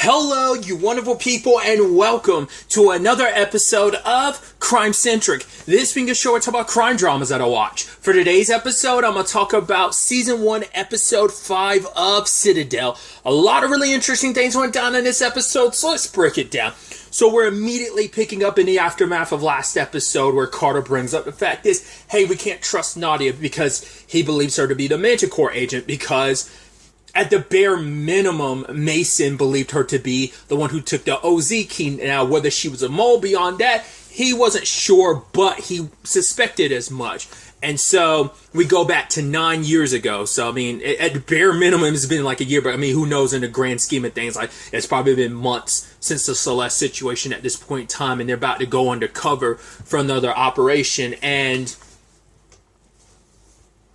Hello, you wonderful people, and welcome to another episode of Crime Centric. This being a show I talk about crime dramas that I watch. For today's episode, I'm going to talk about Season 1, Episode 5 of Citadel. A lot of really interesting things went down in this episode, so let's break it down. So we're immediately picking up in the aftermath of last episode where Carter brings up the fact is, hey, we can't trust Nadia because he believes her to be the Manticore agent because at the bare minimum, Mason believed her to be the one who took the OZ key. Now, whether she was a mole beyond that, he wasn't sure, but he suspected as much. And so we go back to 9 years ago. So, I mean, at the bare minimum, it's been like a year, but I mean, who knows in the grand scheme of things? Like, it's probably been months since the Celeste situation at this point in time, and they're about to go undercover for another operation. And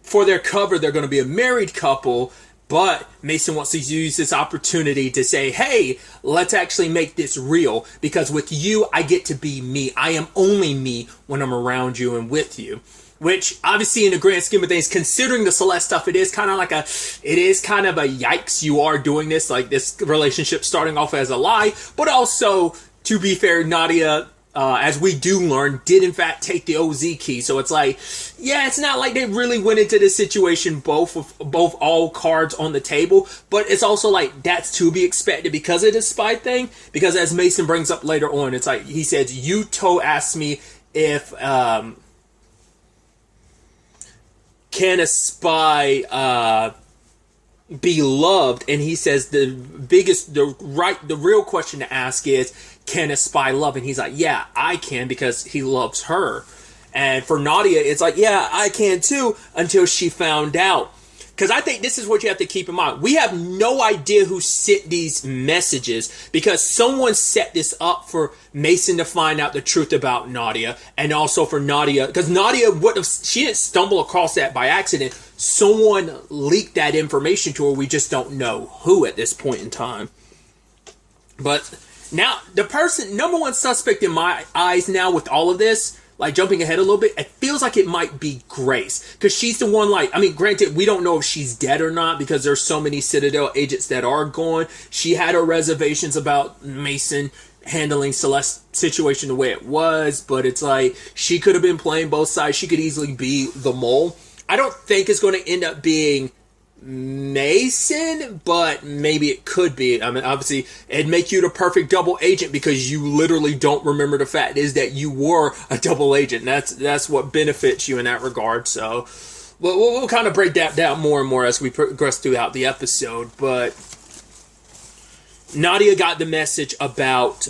for their cover, they're going to be a married couple. But Mason wants to use this opportunity to say, hey, let's actually make this real. Because with you, I get to be me. I am only me when I'm around you and with you. Which, obviously, in the grand scheme of things, considering the Celeste stuff, it is kind of a yikes, you are doing this. Like, this relationship starting off as a lie. But also, to be fair, Nadia, as we do learn, did in fact take the OZ key. So it's like, yeah, it's not like they really went into this situation both all cards on the table, but it's also like that's to be expected because of this spy thing. Because as Mason brings up later on, it's like he says, Yuto asked me if can a spy be loved, and he says the real question to ask is, can a spy love? And he's like, yeah, I can, because he loves her. And for Nadia, it's like, yeah, I can too, until she found out. Because I think this is what you have to keep in mind. We have no idea who sent these messages, because someone set this up for Mason to find out the truth about Nadia, and also for Nadia, because Nadia she didn't stumble across that by accident. Someone leaked that information to her. We just don't know who at this point in time. But now, the number one suspect in my eyes now with all of this, like jumping ahead a little bit, it feels like it might be Grace. Because she's the one, granted, we don't know if she's dead or not because there's so many Citadel agents that are gone. She had her reservations about Mason handling Celeste's situation the way it was, but it's like, she could have been playing both sides. She could easily be the mole. I don't think it's going to end up being Mason, but maybe it could be. I mean, obviously, it'd make you the perfect double agent because you literally don't remember the fact is that you were a double agent. That's what benefits you in that regard. So we'll kind of break that down more and more as we progress throughout the episode. But Nadia got the message about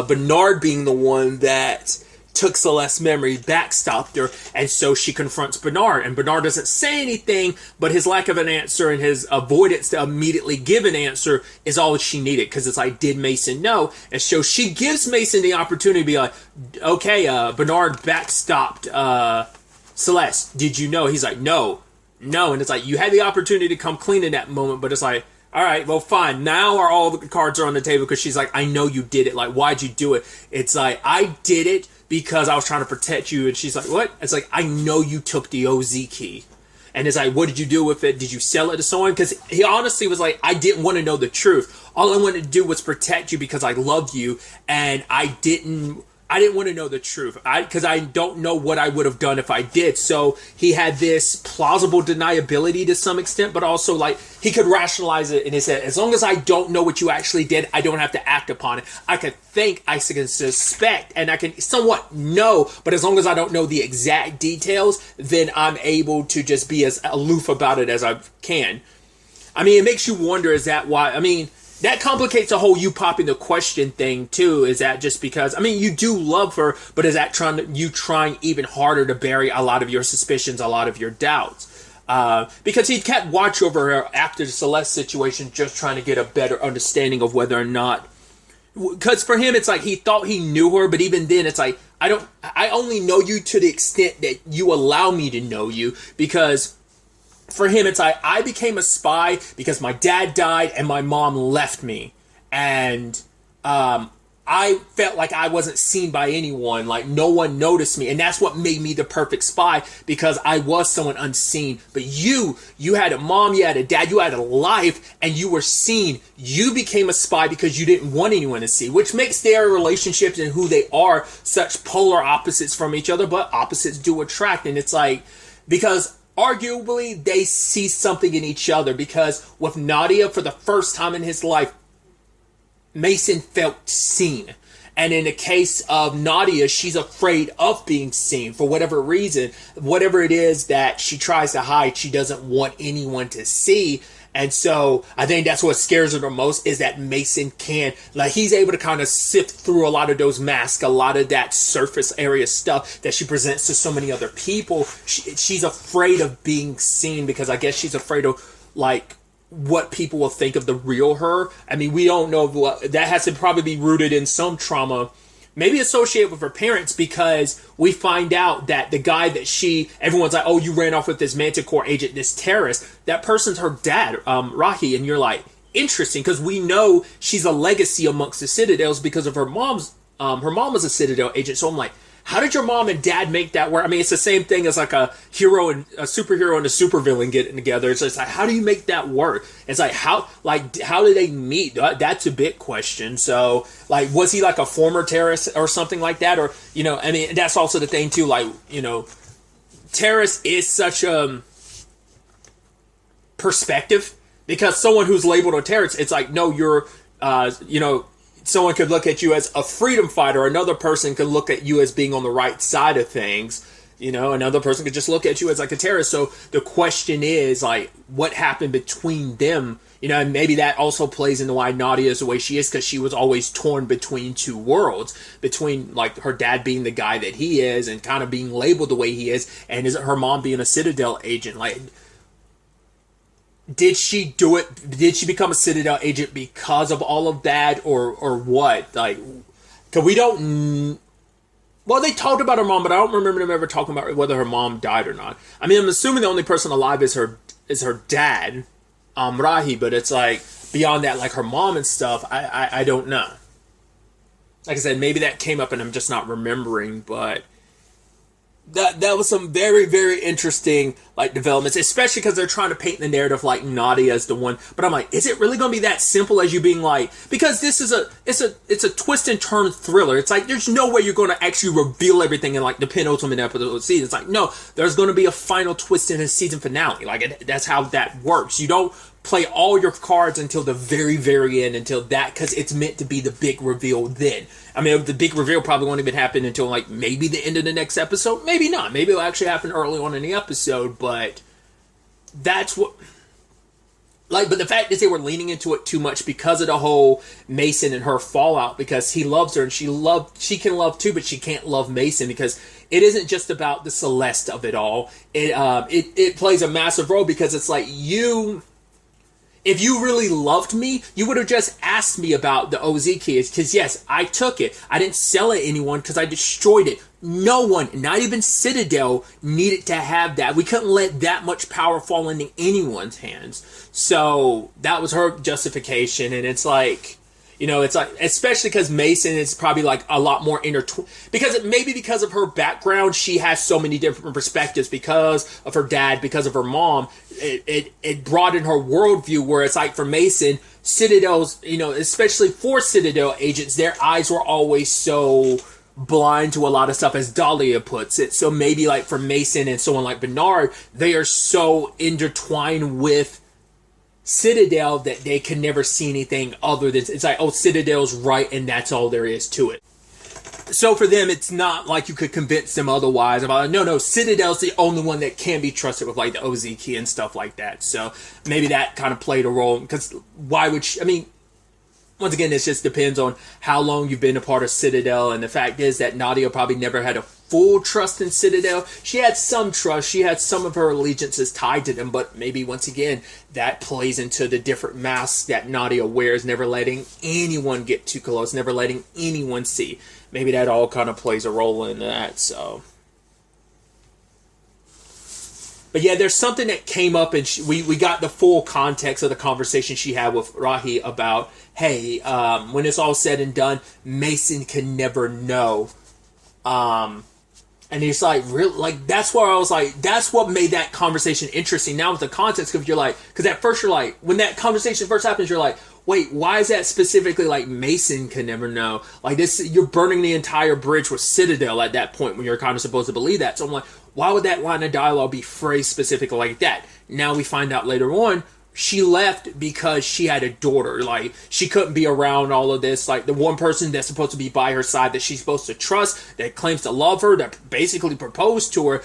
Bernard being the one that took Celeste's memory, backstopped her, and so she confronts Bernard. And Bernard doesn't say anything, but his lack of an answer and his avoidance to immediately give an answer is all she needed, because it's like, did Mason know? And so she gives Mason the opportunity to be like, okay, Bernard backstopped Celeste. Did you know? He's like, no. And it's like, you had the opportunity to come clean in that moment, but it's like, all right, well, fine. Now all the cards are on the table, because she's like, I know you did it. Like, why'd you do it? It's like, I did it because I was trying to protect you. And she's like, what? It's like, I know you took the OZ key. And it's like, what did you do with it? Did you sell it to someone? Because he honestly was like, I didn't want to know the truth. All I wanted to do was protect you because I love you. And I didn't want to know the truth because I don't know what I would have done if I did. So he had this plausible deniability to some extent, but also like he could rationalize it in his head. As long as I don't know what you actually did, I don't have to act upon it. I can think, I can suspect, and I can somewhat know, but as long as I don't know the exact details, then I'm able to just be as aloof about it as I can. I mean, it makes you wonder, is that why? I mean, that complicates the whole you popping the question thing too. Is that just because, I mean, you do love her, but is that trying even harder to bury a lot of your suspicions, a lot of your doubts? Because he kept watch over her after the Celeste situation, just trying to get a better understanding of whether or not, because for him, it's like he thought he knew her, but even then it's like, I only know you to the extent that you allow me to know you, because for him, it's like, I became a spy because my dad died and my mom left me. And I felt like I wasn't seen by anyone, like no one noticed me. And that's what made me the perfect spy, because I was someone unseen. But you had a mom, you had a dad, you had a life, and you were seen. You became a spy because you didn't want anyone to see, which makes their relationships and who they are such polar opposites from each other, but opposites do attract. And it's like, because arguably they see something in each other, because with Nadia, for the first time in his life, Mason felt seen. And in the case of Nadia, she's afraid of being seen for whatever reason. Whatever it is that she tries to hide, she doesn't want anyone to see. And so I think that's what scares her the most, is that Mason can, like, he's able to kind of sift through a lot of those masks, a lot of that surface area stuff that she presents to so many other people. She's afraid of being seen, because I guess she's afraid of, like, what people will think of the real her. I mean, we don't know what that has to probably be rooted in some trauma, maybe associated with her parents, because we find out that the guy that everyone's like, oh, you ran off with this Manticore agent, this terrorist, that person's her dad, Rahi. And you're like, interesting, because we know she's a legacy amongst the Citadels because of her mom's, her mom was a Citadel agent. So I'm like, how did your mom and dad make that work? I mean, it's the same thing as like a hero and a superhero and a supervillain getting together. It's just like, how do you make that work? It's like, how did they meet? That's a big question. So, like, was he like a former terrorist or something like that? Or, you know, I mean, that's also the thing too. Like, you know, terrorist is such a perspective, because someone who's labeled a terrorist, it's like, no, you're, you know, someone could look at you as a freedom fighter. Another person could look at you as being on the right side of things. You know, another person could just look at you as like a terrorist. So the question is, like, what happened between them? You know, and maybe that also plays into why Nadia is the way she is, because she was always torn between two worlds, between like her dad being the guy that he is and kind of being labeled the way he is, and her mom being a Citadel agent. Like, did she do it? Did she become a Citadel agent because of all of that, or what? Like, because we don't. Well, they talked about her mom, but I don't remember them ever talking about whether her mom died or not. I mean, I'm assuming the only person alive is her dad, Rahi. But it's like, beyond that, like her mom and stuff, I don't know. Like I said, maybe that came up and I'm just not remembering, but that was some very, very interesting, like, developments, especially because they're trying to paint the narrative like Nadia is the one. But I'm like, is it really going to be that simple as you being like, because this is it's a twist and turn thriller. It's like, there's no way you're going to actually reveal everything in like the penultimate episode of the season. It's like, no, there's going to be a final twist in a season finale. Like, that's how that works. You don't play all your cards until the very, very end, until that, because it's meant to be the big reveal then. I mean, the big reveal probably won't even happen until like maybe the end of the next episode. Maybe not. Maybe it'll actually happen early on in the episode, but that's what... Like, but the fact is they were leaning into it too much because of the whole Mason and her fallout, because he loves her and she can love too, but she can't love Mason, because it isn't just about the Celeste of it all. It plays a massive role, because it's like, if you really loved me, you would have just asked me about the OZ kids. Because yes, I took it. I didn't sell it to anyone because I destroyed it. No one, not even Citadel, needed to have that. We couldn't let that much power fall into anyone's hands. So that was her justification. And it's like, you know, it's like, especially because Mason is probably like a lot more intertwined, because of her background, she has so many different perspectives because of her dad, because of her mom. It broadened her worldview, where it's like for Mason, Citadel's, you know, especially for Citadel agents, their eyes were always so blind to a lot of stuff, as Dahlia puts it. So maybe like for Mason and someone like Bernard, they are so intertwined with Citadel that they can never see anything other than, it's like, oh, Citadel's right and that's all there is to it. So for them, it's not like you could convince them otherwise about, no, Citadel's the only one that can be trusted with like the OZ key and stuff like that. So maybe that kind of played a role, because why would she, I mean, once again, this just depends on how long you've been a part of Citadel, and the fact is that Nadia probably never had a full trust in Citadel. She had some trust, she had some of her allegiances tied to them, but maybe once again, that plays into the different masks that Nadia wears, never letting anyone get too close, never letting anyone see. Maybe that all kind of plays a role in that, so... But yeah, there's something that came up, and we got the full context of the conversation she had with Rahi about, hey, when it's all said and done, Mason can never know. And he's like, really, like, that's where I was like, that's what made that conversation interesting. Now with the context, because you're like, because at first you're like, when that conversation first happens, you're like, wait, why is that specifically like Mason can never know? Like this, you're burning the entire bridge with Citadel at that point when you're kind of supposed to believe that. So I'm like, why would that line of dialogue be phrased specifically like that? Now we find out later on, she left because she had a daughter. Like, she couldn't be around all of this. Like, the one person that's supposed to be by her side, that she's supposed to trust, that claims to love her, that basically proposed to her,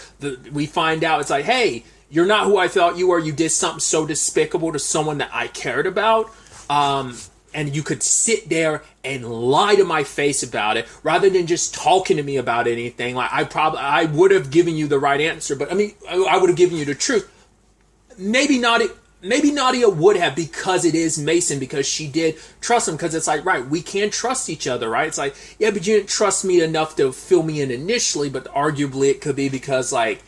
we find out it's like, hey, you're not who I thought you were. You did something so despicable to someone that I cared about. And you could sit there and lie to my face about it rather than just talking to me about anything. Like, I would have given you the right answer, but I mean, I would have given you the truth. Maybe Nadia would have, because it is Mason, because she did trust him, because it's like, right, we can trust each other, right? It's like, yeah, but you didn't trust me enough to fill me in initially, but arguably it could be because, like,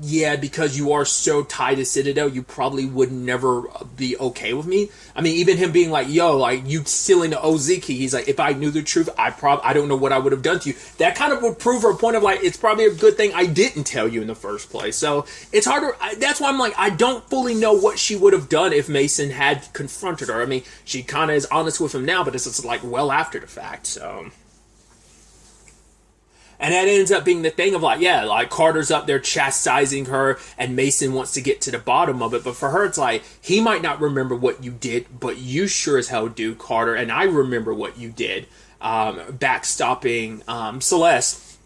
yeah, because you are so tied to Citadel, you probably would never be okay with me. I mean, even him being like, yo, like, you stealing the Oziki, he's like, if I knew the truth, I don't know what I would have done to you. That kind of would prove her point of, like, it's probably a good thing I didn't tell you in the first place. So it's harder. That's why I'm like, I don't fully know what she would have done if Mason had confronted her. I mean, she kind of is honest with him now, but it's just like well after the fact, so. And that ends up being the thing of like, yeah, like Carter's up there chastising her and Mason wants to get to the bottom of it. But for her, it's like, he might not remember what you did, but you sure as hell do, Carter. And I remember what you did, backstopping Celeste.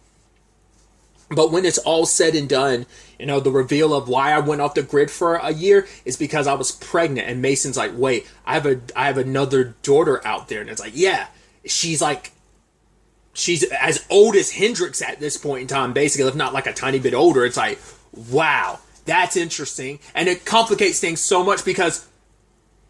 But when it's all said and done, you know, the reveal of why I went off the grid for a year is because I was pregnant. And Mason's like, wait, I have another daughter out there. And it's like, yeah, she's as old as Hendrix at this point in time, basically, if not like a tiny bit older. It's like, wow, that's interesting. And it complicates things so much because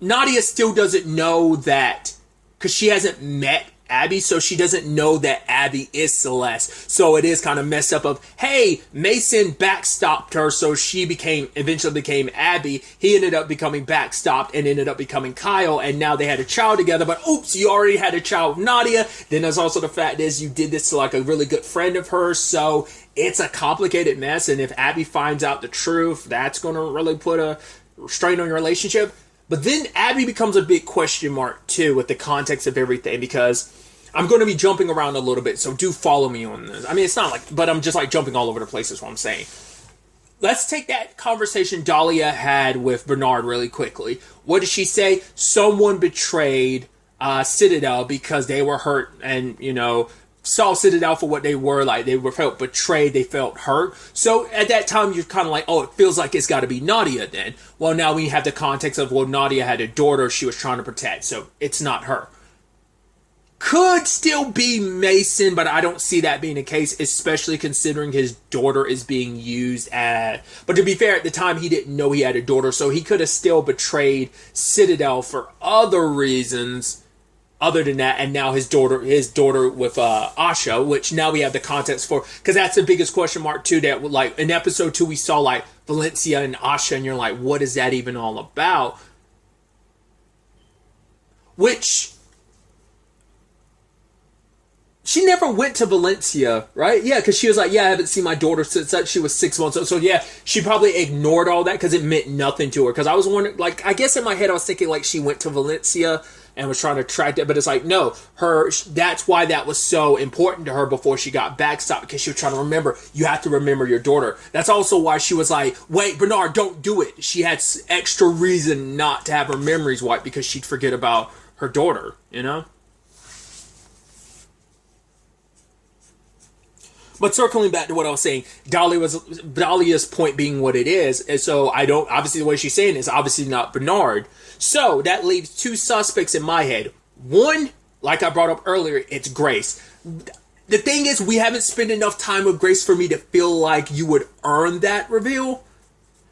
Nadia still doesn't know that, because she hasn't met Abby, so she doesn't know that Abby is Celeste. So it is kind of messed up of, hey, Mason backstopped her, so she eventually became Abby. He ended up becoming backstopped and ended up becoming Kyle, and now they had a child together, but oops, you already had a child with Nadia. Then there's also the fact is you did this to like a really good friend of hers, so it's a complicated mess, and if Abby finds out the truth, that's going to really put a strain on your relationship. But then Abby becomes a big question mark, too, with the context of everything, because I'm going to be jumping around a little bit, so do follow me on this. I mean, it's not like, but I'm just like jumping all over the place is what I'm saying. Let's take that conversation Dahlia had with Bernard really quickly. What did she say? Someone betrayed Citadel because they were hurt and, you know, saw Citadel for what they were, like they were felt betrayed, they felt hurt. So at that time you're kind of like, oh, it feels like it's got to be Nadia then. Well, now we have the context of, well, Nadia had a daughter she was trying to protect, so it's not her. Could still be Mason, but I don't see that being the case, especially considering his daughter is being used as... But to be fair, at the time he didn't know he had a daughter, so he could have still betrayed Citadel for other reasons other than that, and now his daughter with Asha, which now we have the context for, because that's the biggest question mark too, that like in episode 2 we saw like Valencia and Asha, and you're like, what is that even all about? Which she never went to Valencia, right? Yeah, because she was like, yeah, I haven't seen my daughter since she was 6 months old. So yeah, she probably ignored all that because it meant nothing to her. Because I was wondering, like, I guess in my head I was thinking like she went to Valencia and was trying to track that, but it's like, no, that's why that was so important to her before she got backstopped, because she was trying to remember, you have to remember your daughter. That's also why she was like, wait, Bernard, don't do it. She had extra reason not to have her memories wiped, because she'd forget about her daughter, you know? But circling back to what I was saying, Dahlia's point being what it is, and so obviously the way she's saying it is obviously not Bernard. So that leaves two suspects in my head. One, like I brought up earlier, it's Grace. The thing is, we haven't spent enough time with Grace for me to feel like you would earn that reveal.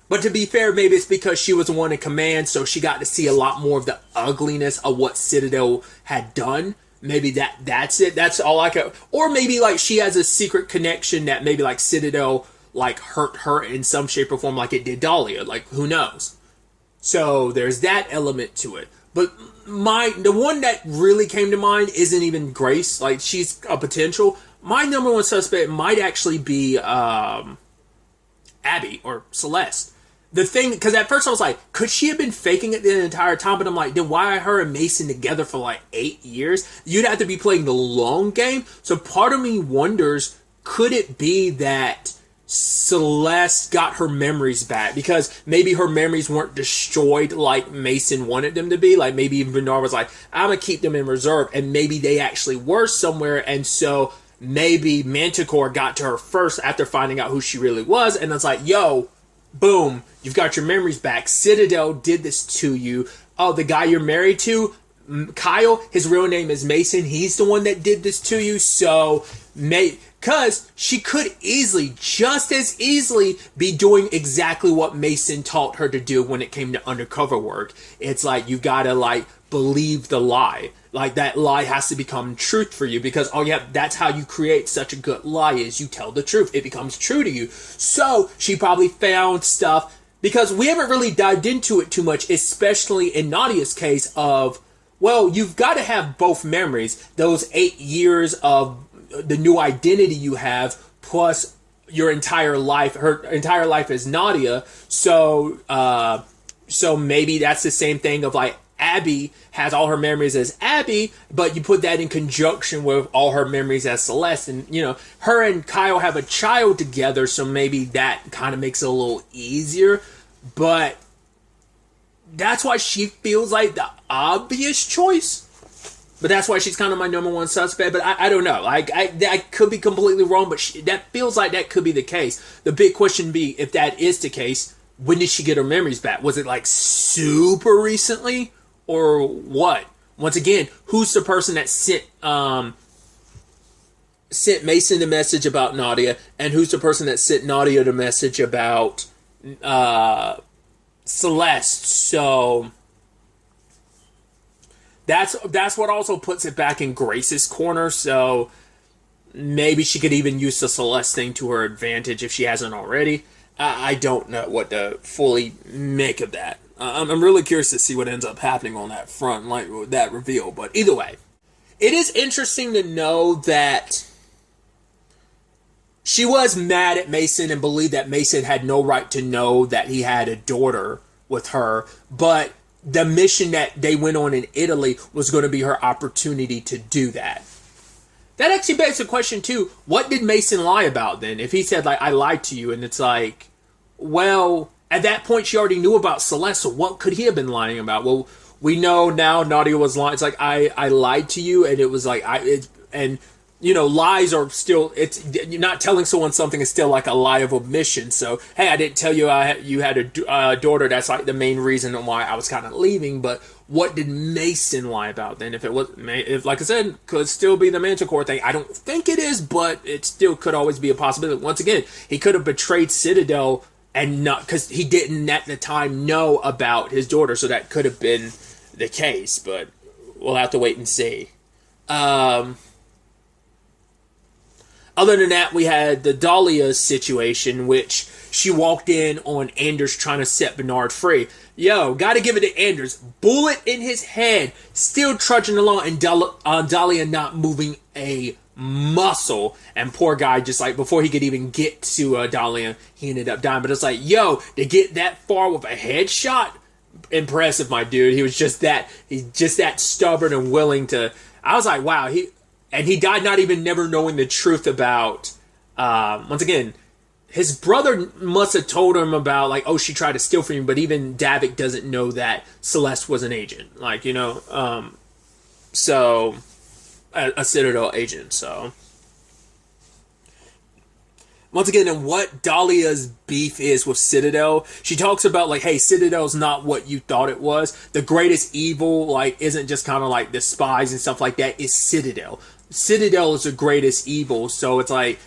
But to be fair, maybe it's because she was the one in command, so she got to see a lot more of the ugliness of what Citadel had done. Maybe that's it. That's all I could... Or maybe like she has a secret connection that maybe like Citadel like hurt her in some shape or form like it did Dahlia. Like, who knows? So there's that element to it. But the one that really came to mind isn't even Grace. Like, she's a potential. My number one suspect might actually be Abby or Celeste. The thing, because at first I was like, could she have been faking it the entire time? But I'm like, then why are her and Mason together for like 8 years? You'd have to be playing the long game. So part of me wonders, could it be that Celeste got her memories back? Because maybe her memories weren't destroyed like Mason wanted them to be. Like, maybe even Bernard was like, I'm going to keep them in reserve. And maybe they actually were somewhere. And so maybe Manticore got to her first after finding out who she really was. And it's like, yo, boom, you've got your memories back. Citadel did this to you. Oh, the guy you're married to, Kyle, his real name is Mason. He's the one that did this to you. So, because she could easily, just as easily, be doing exactly what Mason taught her to do when it came to undercover work. It's like, you gotta, like, believe the lie. Like, that lie has to become truth for you, because that's how you create such a good lie, is you tell the truth. It becomes true to you. So she probably found stuff, because we haven't really dived into it too much, especially in Nadia's case of, well, you've got to have both memories. Those 8 years of the new identity you have, plus your entire life, her entire life as Nadia. So maybe that's the same thing of like, Abby has all her memories as Abby, but you put that in conjunction with all her memories as Celeste, and you know, her and Kyle have a child together, so maybe that kind of makes it a little easier. But that's why she feels like the obvious choice. But that's why she's kind of my number one suspect. But I don't know. I could be completely wrong, but that feels like that could be the case. The big question be, if that is the case, when did she get her memories back? Was it like super recently? Or what? Once again, who's the person that sent Mason the message about Nadia, and who's the person that sent Nadia the message about Celeste? So that's what also puts it back in Grace's corner. So maybe she could even use the Celeste thing to her advantage if she hasn't already. I don't know what to fully make of that. I'm really curious to see what ends up happening on that front, like that reveal. But either way, it is interesting to know that she was mad at Mason and believed that Mason had no right to know that he had a daughter with her. But the mission that they went on in Italy was going to be her opportunity to do that. That actually begs the question too, what did Mason lie about then? If he said, like, I lied to you, and it's like, well, at that point she already knew about Celeste, so what could he have been lying about? Well, we know now Nadia was lying. It's like, I lied to you, and it was like, and you know, lies are still, you're not telling someone something is still like a lie of omission. So, hey, I didn't tell you you had a daughter. That's like the main reason why I was kind of leaving. But what did Mason lie about then? If it was, if like I said, could still be the Manticore thing. I don't think it is, but it still could always be a possibility. Once again, he could have betrayed Citadel and not, because he didn't at the time know about his daughter. So that could have been the case, but we'll have to wait and see. Other than that, we had the Dahlia situation, which she walked in on Anders trying to set Bernard free. Yo, gotta give it to Anders. Bullet in his head, still trudging along, and Dahlia not moving a muscle. And poor guy, just like, before he could even get to Dahlia, he ended up dying. But it's like, yo, to get that far with a headshot, impressive, my dude. He's just that stubborn and willing to. I was like, wow, he died not even never knowing the truth about, once again, his brother must have told him about, like, oh, she tried to steal from you, but even Davik doesn't know that Celeste was an agent. Like, you know, so, a Citadel agent, so. Once again, and what Dahlia's beef is with Citadel, she talks about, like, hey, Citadel's not what you thought it was. The greatest evil, like, isn't just kind of like the spies and stuff like that. It's Citadel. Citadel is the greatest evil, so it's like,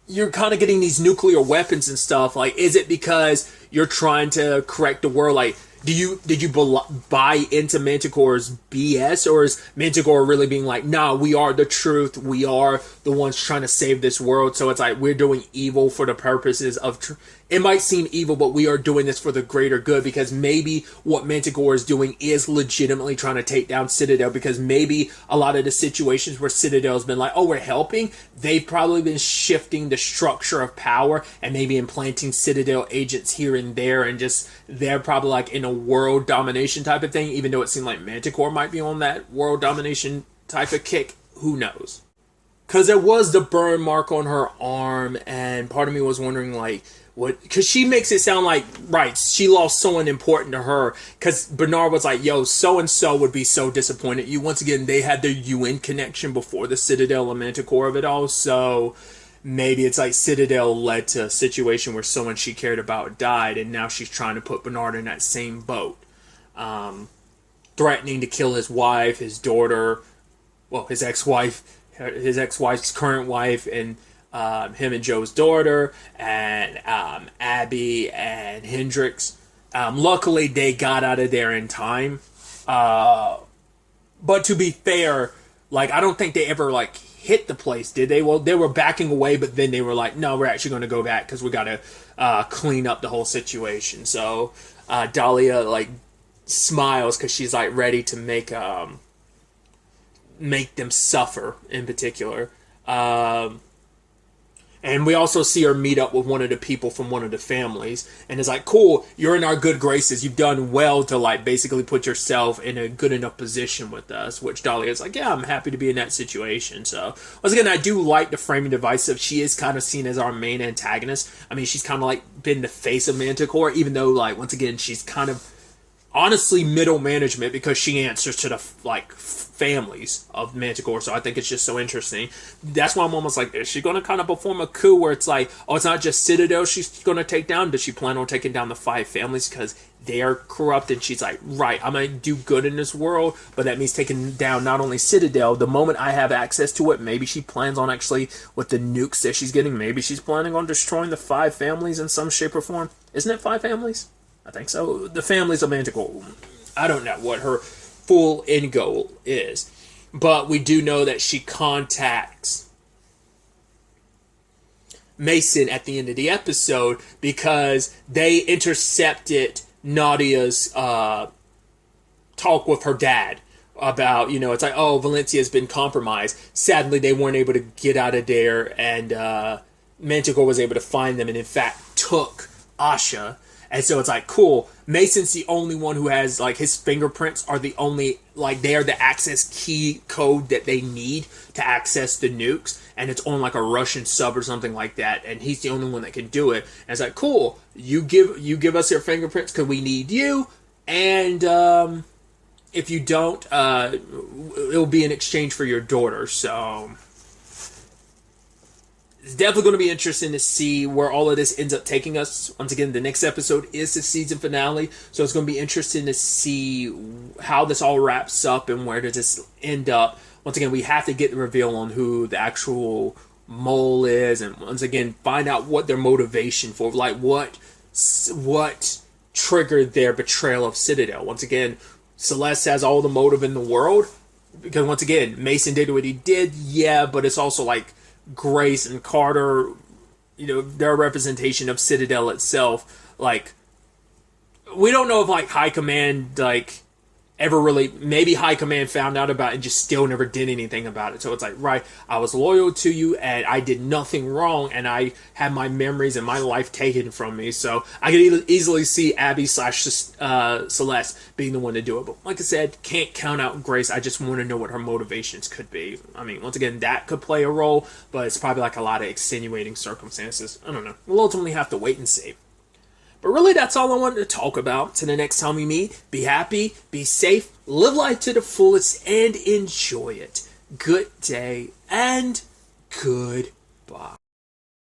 you're kind of getting these nuclear weapons and stuff. Like, is it because you're trying to correct the world? Like, did you buy into Manticore's BS, or is Manticore really being like, nah, we are the truth, we are the ones trying to save this world, so it's like we're doing evil for the purposes of it might seem evil, but we are doing this for the greater good, because maybe what Manticore is doing is legitimately trying to take down Citadel, because maybe a lot of the situations where Citadel's been like, oh, we're helping, they've probably been shifting the structure of power and maybe implanting Citadel agents here and there, and just they're probably like in a world domination type of thing, even though it seemed like Manticore might be on that world domination type of kick. Who knows? Because there was the burn mark on her arm, and part of me was wondering, like, what? Because she makes it sound like, right, she lost someone important to her. Because Bernard was like, yo, so-and-so would be so disappointed. Once again, they had their UN connection before the Citadel and Manticore of it all, so maybe it's like Citadel led to a situation where someone she cared about died, and now she's trying to put Bernard in that same boat. Threatening to kill his wife, his daughter, well, his ex-wife's current wife, and him and Joe's daughter, and Abby and Hendrix. Luckily, they got out of there in time. But to be fair, like, I don't think they ever, like, hit the place, did they? Well, they were backing away, but then they were like, no, we're actually going to go back because we got to clean up the whole situation. So Dahlia, like, smiles because she's, like, ready to make them suffer in particular. And we also see her meet up with one of the people from one of the families, and it's like, cool, you're in our good graces, you've done well to, like, basically put yourself in a good enough position with us, which Dahlia is like, yeah, I'm happy to be in that situation. So once again, I do like the framing device of she is kind of seen as our main antagonist. I mean, she's kind of like been the face of Manticore, even though, like, once again, she's kind of honestly middle management because she answers to the, like, families of Manticore. So I think it's just so interesting. That's why I'm almost like, is she going to kind of perform a coup where it's like, oh, it's not just Citadel she's going to take down? Does she plan on taking down the 5 families because they are corrupt? And she's like, right, I'm going to do good in this world, but that means taking down not only Citadel, the moment I have access to it, maybe she plans on actually, with the nukes that she's getting, maybe she's planning on destroying the 5 families in some shape or form. Isn't it 5 families? I think so. The families of Manticore. I don't know what her full end goal is, but we do know that she contacts Mason at the end of the episode because they intercepted Nadia's talk with her dad about, you know, it's like, oh, Valencia's been compromised. Sadly, they weren't able to get out of there, and Manticore was able to find them and in fact took Asha. And so it's like, cool, Mason's the only one who has, like, his fingerprints are the only, like, they are the access key code that they need to access the nukes, and it's on, like, a Russian sub or something like that, and he's the only one that can do it. And it's like, cool, you give us your fingerprints because we need you, and if you don't, it'll be in exchange for your daughter. So it's definitely going to be interesting to see where all of this ends up taking us. Once again, the next episode is the season finale, so it's going to be interesting to see how this all wraps up and where does this end up. Once again, we have to get the reveal on who the actual mole is, and once again, find out what their motivation for, like, what triggered their betrayal of Citadel. Once again, Celeste has all the motive in the world, because once again, Mason did what he did, yeah, but it's also like Grace and Carter, you know, their representation of Citadel itself. Like, we don't know if, like, High Command, like, ever really, maybe High Command found out about it and just still never did anything about it. So it's like, right, I was loyal to you and I did nothing wrong, and I had my memories and my life taken from me. So I could easily see Abby / Celeste being the one to do it. But like I said, can't count out Grace. I just want to know what her motivations could be. I mean, once again, that could play a role, but it's probably like a lot of extenuating circumstances. I don't know. We'll ultimately have to wait and see. But really, that's all I wanted to talk about. Till the next time we meet, be happy, be safe, live life to the fullest, and enjoy it. Good day, and goodbye.